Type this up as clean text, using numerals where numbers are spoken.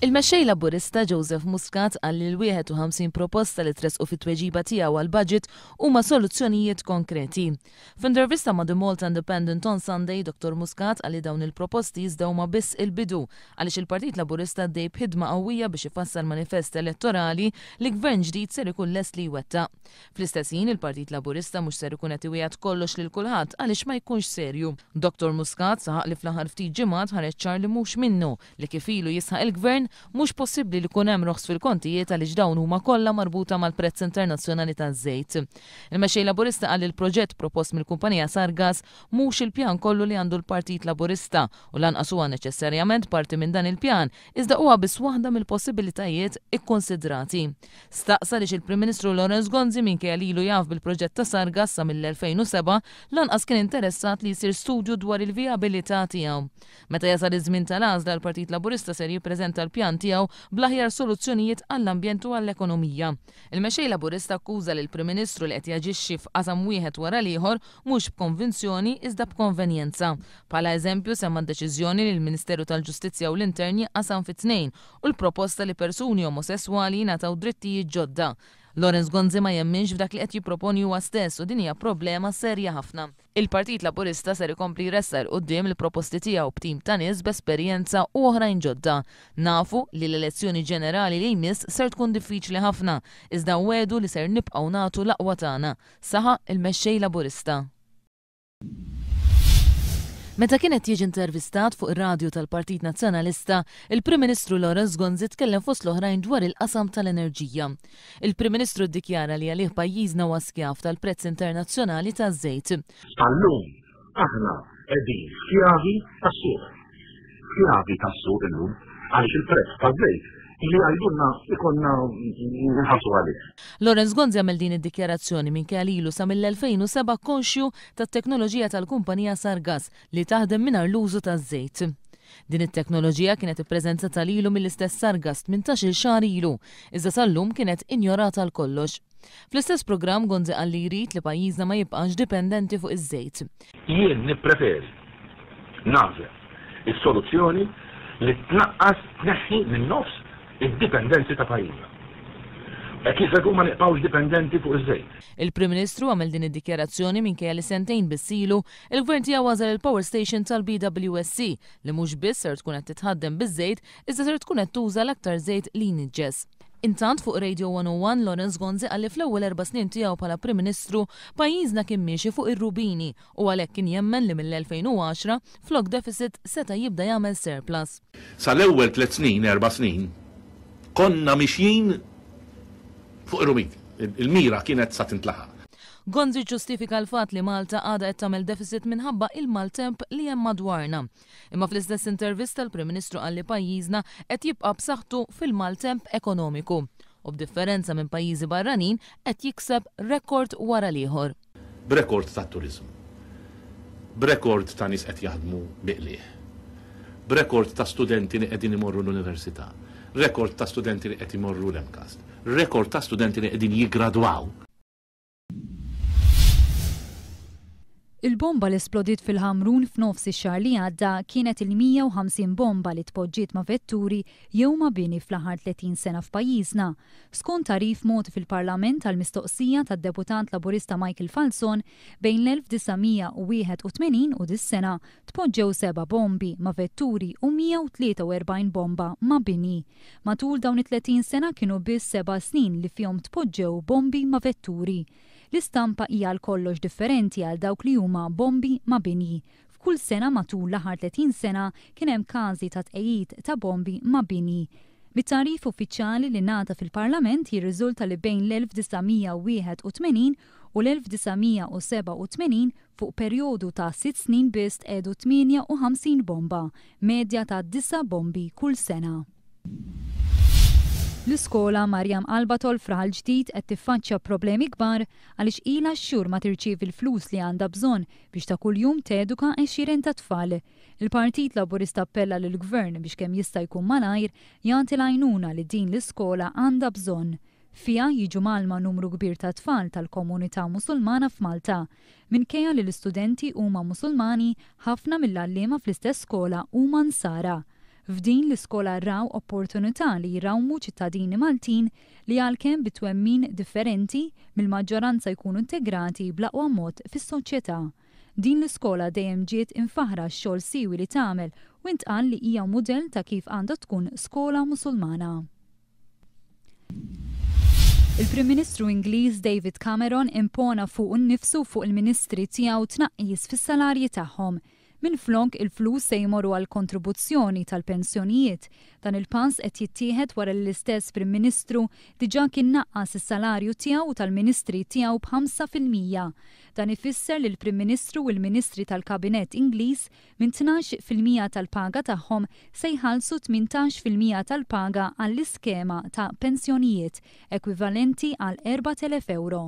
Il-mexxej Laburista Joseph Muscat qal li l-51 proposta li tresqu fit-tweġiba tiegħu għall-budget huma soluzzjonijiet konkreti. F'intervista ma' The Malta Independent on Sunday, Dr. Muscat qal li dawn il-proposti iżda huma biss il-bidu għaliex il-Partit Laburista ddej b'ħidma qawwija biex ifassal manifest elettorali li gvern ġdid ser ikun lest li jwettaq. Fl-istess ħin il-Partit Laburista mhux ser ikun qed iwieħed kollox lil kulħadd għaliex ma jkunx serju. Dr. Muscat saħaq li fl-aħħar ftit ġimgħat ħareġ ċar li mhux minnu li kif ilu jisħaq il-gvern mhux possibbli li jkun hemm roħs fil-kontijiet għaliex dawn huma kollha marbuta mal-prezz internazzjonali taż-żejt. Il-mexxej Laburista qal li l-proġett propost mill-kumpanija Sargas mhux il-pjan kollu li għandu l-Partit Laburista u lanqas huwa neċessarjament parti minn dan il-pjan iżda huwa biss waħda mill-possibilitajiet ikkonsidrati. Staqsa li il-Prim Ministru Lorenz Gonzi minkejja li ilu jaf bil-proġett ta' Sargas sa mill-2007 lanqas kien interessat li jsir studju dwar il-vijabilità tiegħu. Meta jasal iż-żmien tal-għażla l-Partit Laburista ser jippreżenta l-pjan tiegħu bl-aħjar soluzzjonijiet għall-ambjent u għall-ekonomija. Il-mexxej Laburista akkuża lil Prim Ministru li qed jaġixxi f'qasam wieħed wara l-ieħor mhux b'konvinzjoni iżda b'konvenjenza. Bħala eżempju semma d-deċiżjoni li l-Ministeru tal-Ġustizzja u l-Intern jinqasam fit-tnejn u l-proposta li persuni omosessuali jingħataw drittijiet ġodda. Lorenz Gonzi ma jemminx f'dak li qed jipproponi huwa stess u din hija problema serja ħafna. Il-Partit Laburista ser ikompli jressaq quddiem il-proposti tiegħu b'tim ta' nies b'esperjenza u oħrajn ġodda. Nafu li l-elezzjoni ġenerali li jmiss ser tkun diffiċli ħafna, iżda wedu li ser nibqgħu nagħtu l-aqwa tagħna, saħaq il-mexxej Laburista. Meta kienet jiġi intervistat fuq ir-radju tal-Partit Nazzjonalista, il-Prim Ministru Lorenz Gonzi tkellem fost l-oħrajn dwar il-qasam tal-enerġija. Il-Prim Ministru ddikjara li għalih pajjiżna huwa skjav tal-prezz internazzjonali taż-żejt. Allum aħna qegħdin skjavi tas-suq. Skjavi tas-suq illum għaliex il-prezz taż-żejt li għajdunna ikonna nħassu għalih. Lorenz Gonzi għamel din id-dikjarazzjoni minkejja li ilu sa mill-2007 konxju tat-teknoloġija tal-kumpanija Sargas li taħdem mingħajr l-użu taż-żejt. Din it-teknoloġija kienet ippreżentata lilu mill-istess Sargas 18-il xahar ilu, iżda sal-lum kienet injorata għal kollox. Fl-istess programm Gonzi qal li jrid li pajjiżna ma jibqax dipendenti fuq iż-żejt. Jien nippreferi nagħżel is-soluzzjoni li tneħħi min-nofs id-dipendenzi ta' pajjiżna. Kif ma nibqgħux dipendenti fuq iż-żejt. Il-Prim Ministru għamel din id-dikjarazzjoni minkejja li sentejn bissilu il-gvern tiegħu għażel il-power station tal-BWSC li mhux biss ser tkun qed titħaddem biż-żejt iżda ser tkun qed tuża l-aktar żejt li jinġess. Intant fuq Radio 101 Lorenz Gonzi qal li fl-ewwel 4 snin tiegħu bħala Prim Ministru pajjiżna kien miexi fuq ir-rubini u għalhekk kien jemmen li mill-2010 flok deficit seta' jibda jagħmel surplus. Sal-ewwel 3 snin, 4 snin konna mixjin fuq ir-rubin. Il-mira kienet sa tintlaħaq. Gonzi ġustifika l-fatt li Malta għadha qed tagħmel deficit minħabba il-maltemp li hemm madwarna. Imma fl-istess intervista l-Prim Ministru qal li pajjiżna qed jibqa' b'saħħtu fil-maltemp ekonomiku u b'differenza minn pajjiżi barranin qed jikseb rekord wara l-ieħor. B'rekord tat-turiżmu. B'rekord ta' nies qed jaħdmu biqlieħ. B'rekord ta' studenti li qegħdin imorru l-università. Rekord ta' studenti li qed imorru l-MCAST. Rekord ta' studenti li qegħdin jiggradwaw. Il-bomba li esplodiet fil-Ħamrun f'nofs ix-xahar li għadda kienet il-150 bomba li tpoġġiet ma' vetturi jew ma' bini fl-aħħar 30 sena f'pajjiżna. Skont tarif moti fil-Parlament għall-mistoqsija tad-deputant Laburista Michael Falson bejn l-1981 u dis-sena tpoġġew 7 bombi ma' vetturi u 143 bomba ma' bini. Matul dawn it-30 sena kienu biss 7 snin li fihom tpoġġew bombi ma' vetturi. L-istampa hija l-kollox differenti għal dawk li huma bombi ma' bini. F'kull sena matul l-aħħar 30 sena kien hemm każi ta' tqejjid ta' bombi ma' bini. Bit-tarif uffiċjali li ngħata fil-Parlament jirriżulta li bejn l-1981 u l-1987 fuq perjodu ta' 6 snin biss edu 58 bomba, medja ta' 9 bombi kull sena. L-iskola Marjam Albatol f'Raħal ġdid qed tiffaċċja problemi kbar għaliex ilha xhur ma tirċievi l-flus li għandha bżonn biex ta' kuljum teduka 20 ta' tfal. Il-Partit Laburista appella lill-Gvern biex kemm jista' jkun malajr jagħti l-għajnuna li din l-iskola għandha bżonn. Fiha jiġu malma numru kbir ta' tfal tal-komunità Musulmana f'Malta. Minkejja li l-istudenti huma Musulmani, ħafna mill-għalliema fl-istess skola huma nsara. F'din l-iskola raw opportunità li jrawmu ċittadini Maltin li għalkemm bitwemmin differenti mill-maġġoranza jkunu integrati bl-aqwa mod fis-soċjetà. Din l-iskola dejjem ġiet infaħra x-xogħol siewi li tagħmel u intqal li hija mudell ta' kif għandha tkun skola Musulmana. Il-Prim Ministru Ingliż David Cameron impona fuq innifsu fuq il-Ministri tiegħu tnaqqis fis-salarji tagħhom. Minflok il-flus se jmorru għal kontribuzzjoni tal-pensjonijiet. Dan il-pass qed jittieħed wara l-istess Prim Ministru diġà kien naqqas is-salarju tiegħu u tal-Ministri tiegħu b'5%. Dan ifisser li l-Prim Ministru u l-Ministri tal-Kabinett Ingliż minn 12% tal-paga tagħhom se jħallsu 18% tal-paga għall-iskema ta' pensjonijiet ekwivalenti għal 4,000 euro.